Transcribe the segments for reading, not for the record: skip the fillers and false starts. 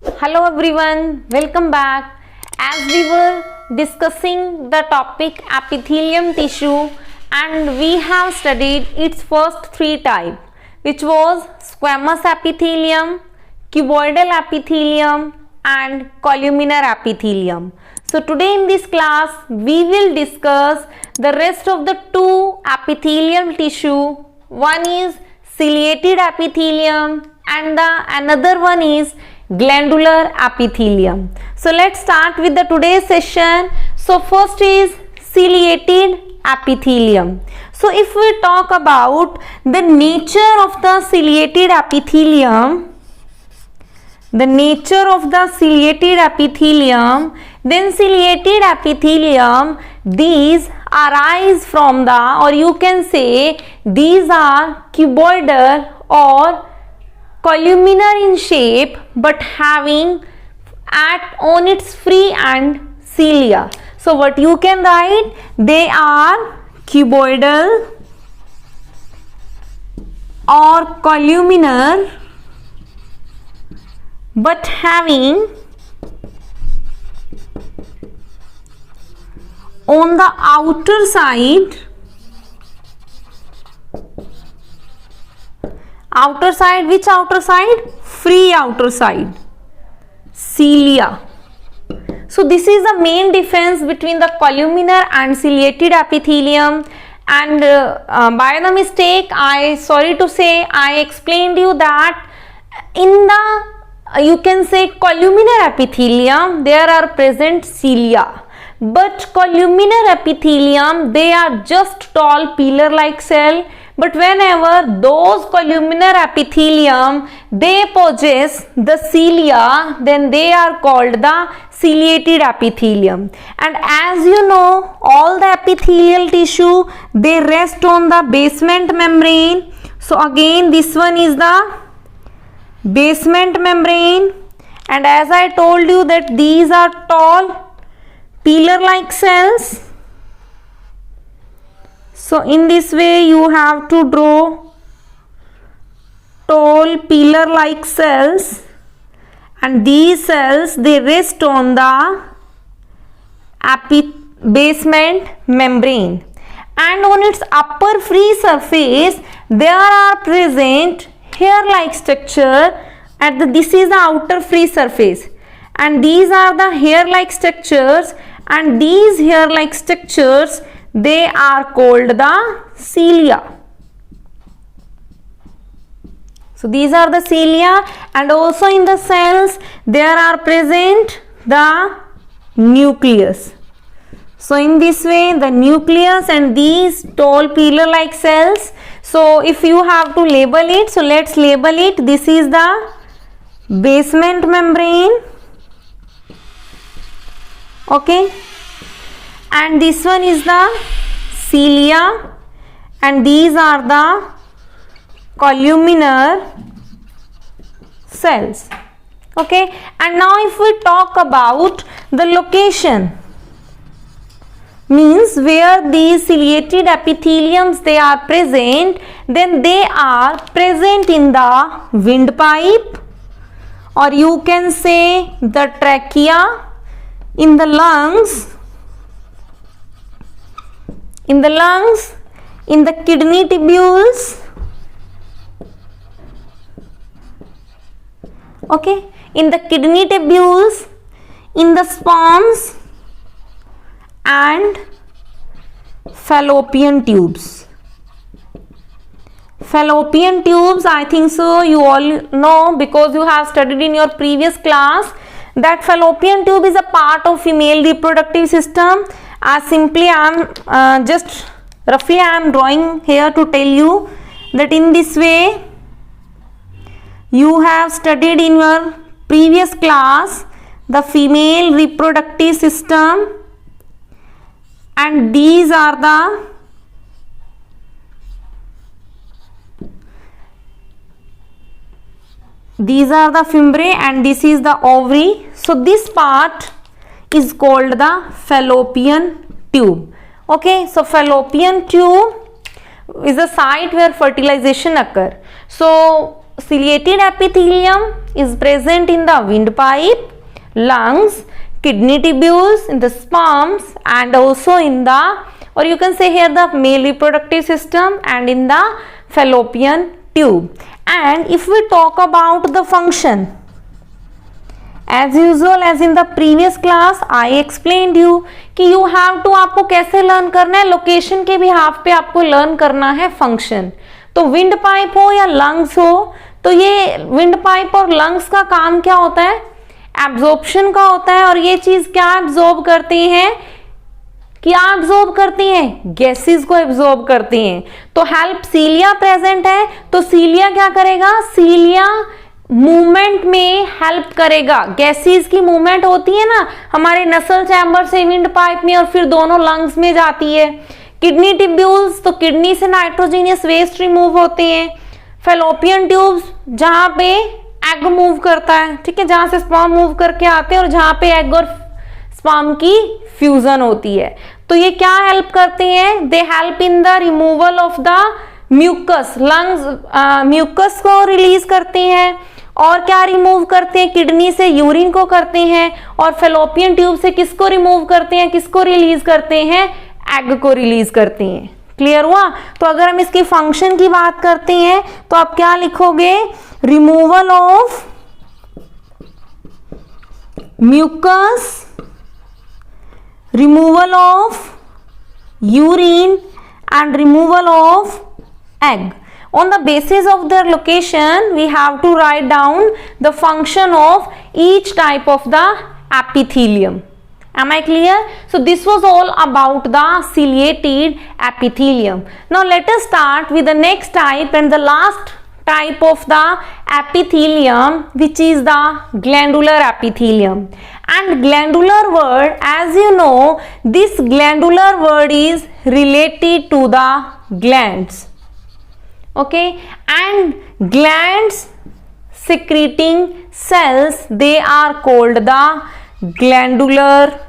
Hello everyone, welcome back. As we were discussing the topic epithelium tissue and we have studied its first three types, which was squamous epithelium, cuboidal epithelium and columnar epithelium. So today in this class we will discuss the rest of the two epithelial tissue. One is ciliated epithelium and the another one is glandular epithelium. So let's start with the today's session. So first is ciliated epithelium. So if we talk about the nature of the ciliated epithelium, then ciliated epithelium, these arise from the, or you can say these are cuboidal or columnar in shape but having on its free end cilia. So what you can write, they are cuboidal or columnar but having on the outer side, which outer side? Free outer side, cilia. So this is the main difference between the columnar and ciliated epithelium. And by the mistake, sorry to say, I explained you that in the you can say columnar epithelium there are present cilia, but columnar epithelium they are just tall pillar like cell. But whenever those columnar epithelium they possess the cilia, then they are called the ciliated epithelium. And as you know, all the epithelial tissue they rest on the basement membrane. So again this one is the basement membrane, and as I told you that these are tall pillar like cells. So in this way you have to draw tall pillar like cells, and these cells they rest on the basement membrane, and on its upper free surface there are present hair like structure. This is the outer free surface, and these are the hair like structures, and these hair like structures they are called the cilia. So these are the cilia, and also in the cells there are present the nucleus. So in this way the nucleus and these tall pillar like cells. So if you have to label it, so let's label it. This is the basement membrane, okay, and this one is the cilia, and these are the columnar cells, okay. And now if we talk about the location, means where these ciliated epitheliums they are present, then they are present in the windpipe, or you can say the trachea, in the lungs, in the kidney tubules, okay, in the kidney tubules, in the sperms and fallopian tubes. Fallopian tubes, I think so you all know because you have studied in your previous class that fallopian tube is a part of female reproductive system. Simply I am just roughly I am drawing here to tell you that in this way you have studied in your previous class the female reproductive system, and these are the fimbriae and this is the ovary. So this part is called the fallopian tube, okay. So fallopian tube is a site where fertilization occur. So ciliated epithelium is present in the windpipe, lungs, kidney tubules, in the sperms, and also in the, or you can say here, the male reproductive system and in the fallopian tube. And if we talk about the function, as usual as in the previous class I explained you कि you have to, आपको कैसे learn करना है, location के भी half पे आपको learn करना है फंक्शन. तो विंड पाइप हो या लंग्स हो, तो ये विंड पाइप और लंग्स का काम क्या होता है, एब्जॉर्प्शन का होता है. और ये चीज क्या एब्जॉर्ब करती है, क्या एब्जॉर्ब करती हैं, गैसेस को एब्जॉर्ब करती हैं. तो हेल्प सीलिया प्रेजेंट है, तो सीलिया क्या करेगा, सीलिया मूवमेंट में हेल्प करेगा. गैसेस की मूवमेंट होती है ना हमारे नसल चैम्बर से विंड पाइप में और फिर दोनों लंग्स में जाती है. किडनी ट्यूब्यूल्स, तो किडनी से नाइट्रोजीनियस वेस्ट रिमूव होते हैं. फैलोपियन ट्यूब्स, जहां पे एग मूव करता है, ठीक है, जहां से स्पर्म मूव करके आते हैं और जहां पे एग और स्पर्म की फ्यूजन होती है. तो ये क्या हेल्प करते हैं, they help in the removal of the mucus. Lungs mucus को रिलीज करते हैं और क्या रिमूव करते हैं, किडनी से यूरिन को करते हैं और फैलोपियन ट्यूब से किसको रिमूव करते हैं, किसको रिलीज करते हैं, एग को रिलीज करते हैं. क्लियर हुआ. तो अगर हम इसकी फंक्शन की बात करते हैं तो आप क्या लिखोगे, removal of mucus, removal of urine and removal of egg. On the basis of their location, we have to write down the function of each type of the epithelium. Am I clear? So this was all about the ciliated epithelium. Now let us start with the next type and the last type of the epithelium, which is the glandular epithelium. And glandular word, as you know, this glandular word is related to the glands. Okay, and glands secreting cells, they are called the glandular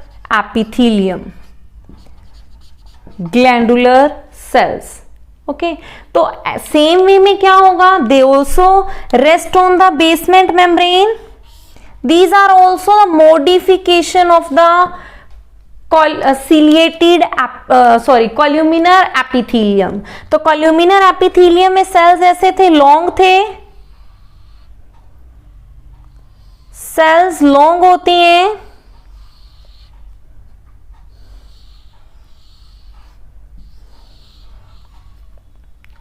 epithelium. Glandular cells. Okay तो same way में क्या होगा, they also rest on the basement membrane. These are also the modification of the ciliated columnar epithelium. तो columnar epithelium में cells ऐसे थे, long थे, sales long होती हैं.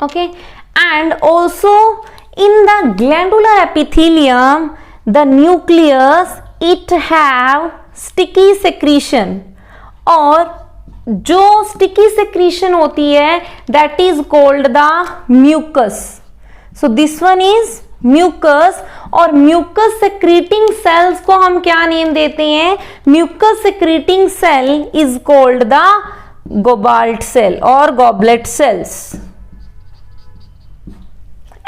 Okay, and also in the glandular epithelium, the nucleus, it have sticky secretion. और जो sticky secretion होती है, that is called the mucus. So this one is mucus. और mucus secreting cells को हम क्या नेम देते हैं, mucus secreting cell is called the Goblet cell or goblet cells.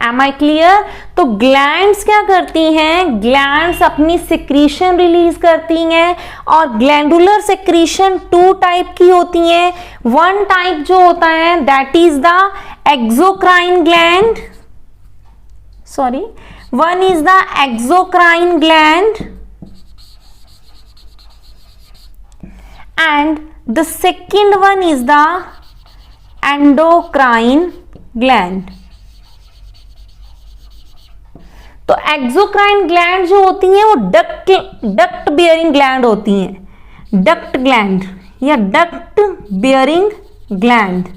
Am I clear? तो ग्लैंड्स क्या करती हैं, ग्लैंड्स अपनी सिक्रीशन रिलीज करती हैं और ग्लैंडुलर सिक्रीशन 2 टाइप की होती हैं. वन टाइप जो होता है that is the exocrine gland, sorry, one is the exocrine gland and the second one is the endocrine gland. तो एक्सोक्राइन ग्लैंड जो होती हैं वो डक्ट बियरिंग ग्लैंड होती हैं, डक्ट ग्लैंड या डक्ट बियरिंग ग्लैंड.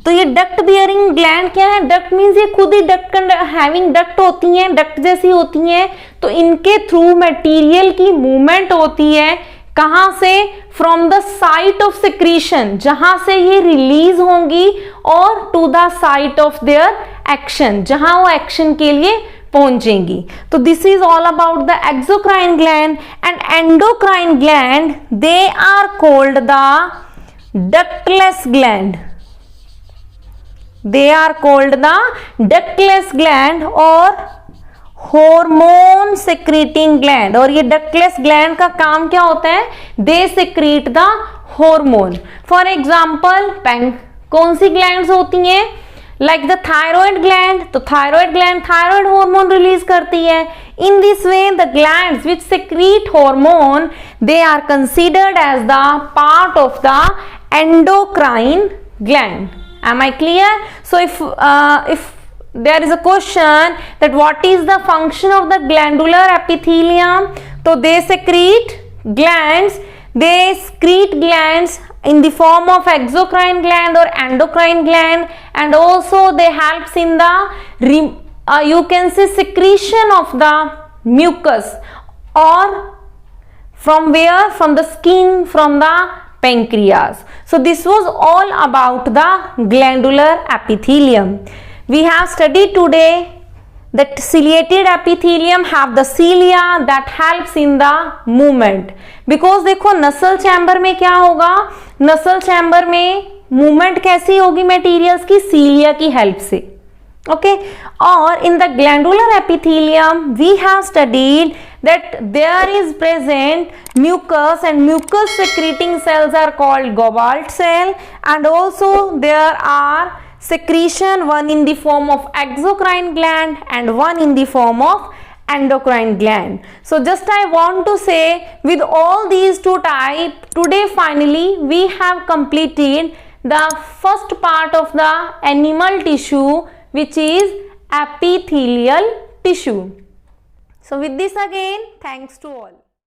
तो ये डक्ट बियरिंग ग्लैंड क्या है, डक्ट मीन्स ये खुद ही डक्ट हैविंग डक्ट होती हैं, डक्ट जैसी होती हैं. तो इनके थ्रू मटेरियल की मूवमेंट होती है, कहां से, from the site of secretion, जहां से ये रिलीज होंगी, और to the site of their action, जहां वो एक्शन के लिए पहुंचेंगी. तो this is all about the exocrine gland. And endocrine gland, they are called the ductless gland. They are called the ductless gland और हार्मोन सिक्रीटिंग ग्लैंड. और ये ductless gland का काम क्या होता है, they secrete the hormone. For example कौन सी glands होती हैं, लाइक द थायराइड ग्लैंड, तो thyroid gland thyroid hormone release करती है. In this way the glands which secrete hormone they are considered as the part of the endocrine gland. Am I clear? So if there is a question that what is the function of the glandular epithelium, so they secrete glands, in the form of exocrine gland or endocrine gland, and also they helps in the you can say secretion of the mucus, or from where, from the skin, from the pancreas. So this was all about the glandular epithelium. We have studied today that ciliated epithelium have the cilia that helps in the movement. Because देखो नसल chamber में क्या होगा, नसल chamber में movement कैसी होगी materials की, सीलिया की हेल्प से. Okay, or in the glandular epithelium we have studied that there is present mucus, and mucus secreting cells are called Gobalt cell, and also there are secretion, one in the form of exocrine gland and one in the form of endocrine gland. So just I want to say, with all these two types, today finally we have completed the first part of the animal tissue, which is epithelial tissue. So with this again, thanks to all.